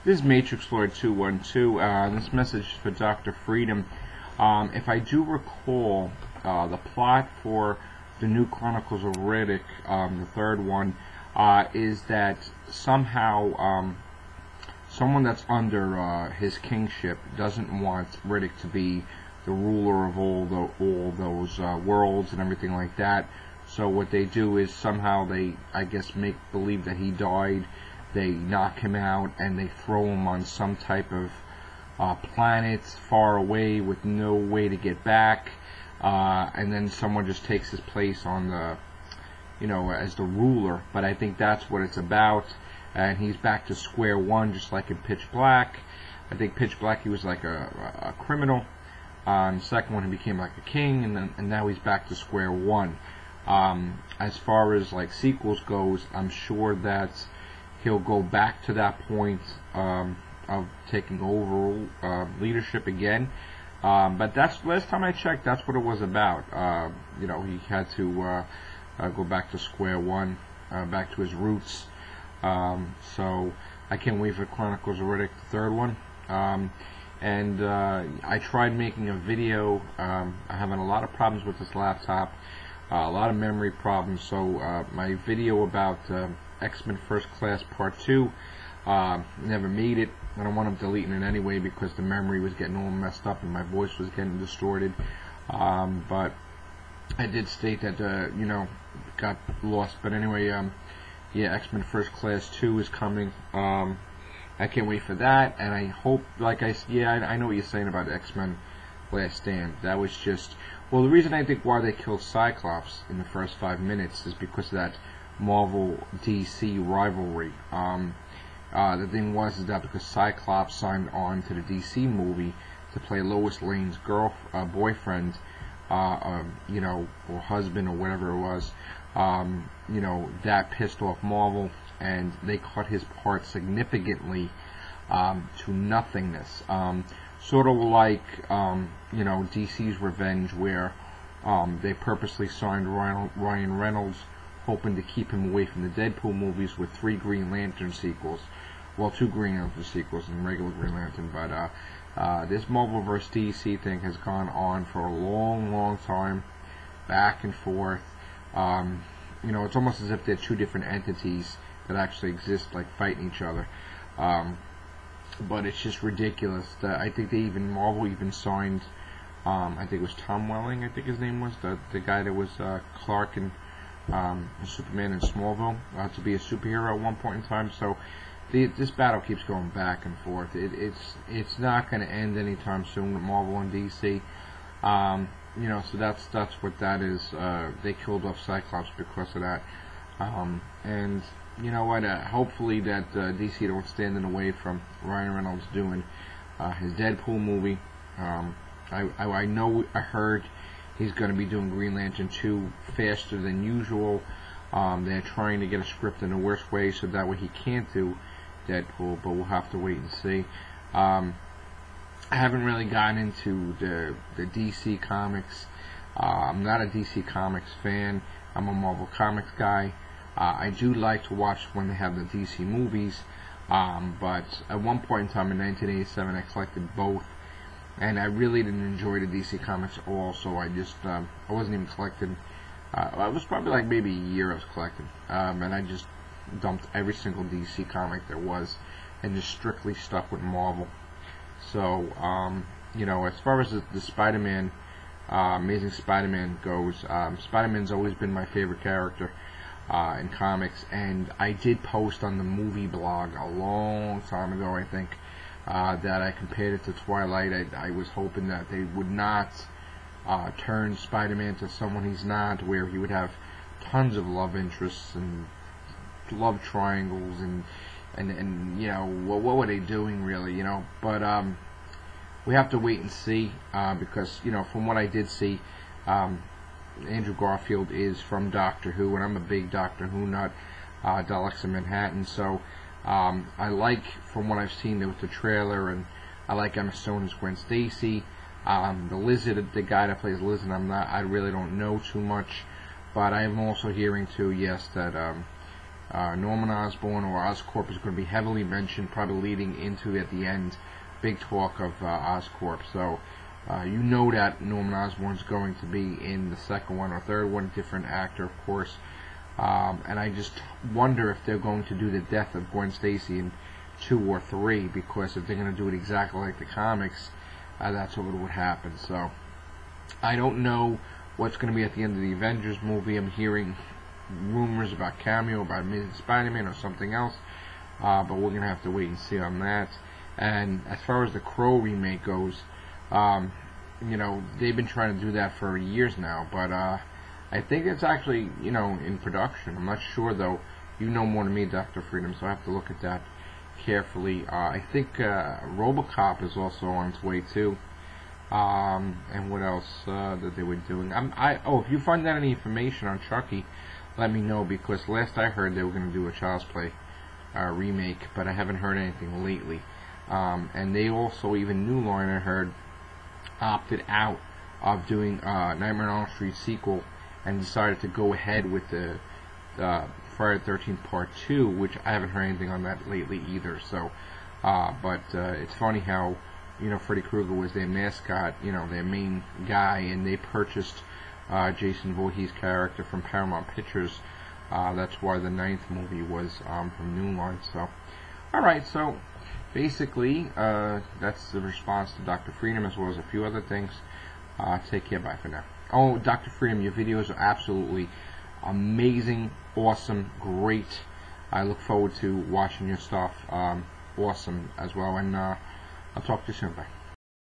This is Matrix Lord 212. This message is for Dr. Freedom. If I do recall, the plot for the new Chronicles of Riddick, the third one, is that somehow someone that's under his kingship doesn't want Riddick to be the ruler of all those worlds and everything like that. So what they do is somehow they, I guess, make believe that he died. They knock him out and they throw him on some type of planet far away with no way to get back, and then someone just takes his place on the, as the ruler. But I think that's what it's about, and he's back to square one, just like in Pitch Black. I think Pitch Black he was like a criminal. The second one he became like a king, and now he's back to square one. As far as like sequels goes, I'm sure that he'll go back to that point of taking over leadership again. But that's last time I checked, that's what it was about. He had to go back to square one, back to his roots. So I can't wait for Chronicles of Riddick, the third one. And I tried making a video. I'm having a lot of problems with this laptop, a lot of memory problems. So my video about X-Men First Class Part 2 never made it. I don't want them deleting it anyway because the memory was getting all messed up and my voice was getting distorted. But I did state that got lost. But anyway, yeah, X-Men First Class 2 is coming. I can't wait for that, and I hope, I know what you're saying about X-Men Last Stand. That was just, well, the reason I think why they killed Cyclops in the first 5 minutes is because of that Marvel DC rivalry. The thing was that because Cyclops signed on to the DC movie to play Lois Lane's boyfriend, or husband or whatever it was, that pissed off Marvel, and they cut his part significantly to nothingness. Sort of like DC's Revenge, where they purposely signed Ryan Reynolds, hoping to keep him away from the Deadpool movies with 3 Green Lantern sequels. Well, 2 Green Lantern sequels and regular Green Lantern, but this Marvel vs. DC thing has gone on for a long, long time, back and forth. It's almost as if they're 2 different entities that actually exist, like fighting each other. But it's just ridiculous. I think Marvel even signed, I think it was Tom Welling, I think his name was, the guy that was Clark and Superman in Smallville, to be a superhero at one point in time. So this battle keeps going back and forth. It's not going to end anytime soon with Marvel and DC. So that's what that is. They killed off Cyclops because of that. And you know what? Hopefully that DC don't stand in the way from Ryan Reynolds doing his Deadpool movie. I heard he's going to be doing Green Lantern 2 faster than usual. They're trying to get a script in the worst way so that way he can't do Deadpool, but we'll have to wait and see. I haven't really gotten into the DC comics. I'm not a DC Comics fan. I'm a Marvel Comics guy. I do like to watch when they have the DC movies, but at one point in time in 1987 I collected both, and I really didn't enjoy the DC Comics at all, so I just, I wasn't even collecting. It was probably like maybe a year I was collecting, and I just dumped every single DC comic there was, and just strictly stuck with Marvel. So, as far as the Spider-Man, Amazing Spider-Man goes, Spider-Man's always been my favorite character in comics, and I did post on the movie blog a long time ago, I think, that I compared it to Twilight. I was hoping that they would not turn Spider-Man to someone he's not, where he would have tons of love interests and love triangles and what were they doing really, but we have to wait and see, because from what I did see, Andrew Garfield is from Doctor Who, and I'm a big Doctor Who nut, Daleks in Manhattan, so I like, from what I've seen with the trailer, and I like Emma Stone as Gwen Stacy. The Lizard, the guy that plays Lizard, I really don't know too much, but I am also hearing too, yes, that Norman Osborn or Oscorp is going to be heavily mentioned, probably leading into, at the end, big talk of Oscorp. So you know that Norman Osborn's going to be in the second one or third one, different actor, of course. And I just wonder if they're going to do the death of Gwen Stacy in 2 or 3, because if they're going to do it exactly like the comics, that's what would happen. So I don't know what's going to be at the end of the Avengers movie. I'm hearing rumors about cameo, about Amazing Spider-Man or something else, but we're going to have to wait and see on that. And as far as the Crow remake goes, you know, they've been trying to do that for years now, but I think it's actually, you know, in production. I'm not sure, though. You know more than me, Dr. Freedom, so I have to look at that carefully. I think RoboCop is also on its way, too. And what else that they were doing? Oh, if you find out any information on Chucky, let me know, because last I heard they were going to do a Child's Play remake, but I haven't heard anything lately. And they also, even New Line, I heard, opted out of doing Nightmare on Elm Street sequel and decided to go ahead with the Friday the 13th Part 2, which I haven't heard anything on that lately either. So, but it's funny how, you know, Freddy Krueger was their mascot, you know, their main guy, and they purchased Jason Voorhees' character from Paramount Pictures. That's why the 9th movie was from New Line. So, alright, so basically, that's the response to Dr. Freedom, as well as a few other things. Take care, bye for now. Oh, Dr. Freedom, your videos are absolutely amazing, awesome, great. I look forward to watching your stuff. Awesome as well, and I'll talk to you soon. Bye.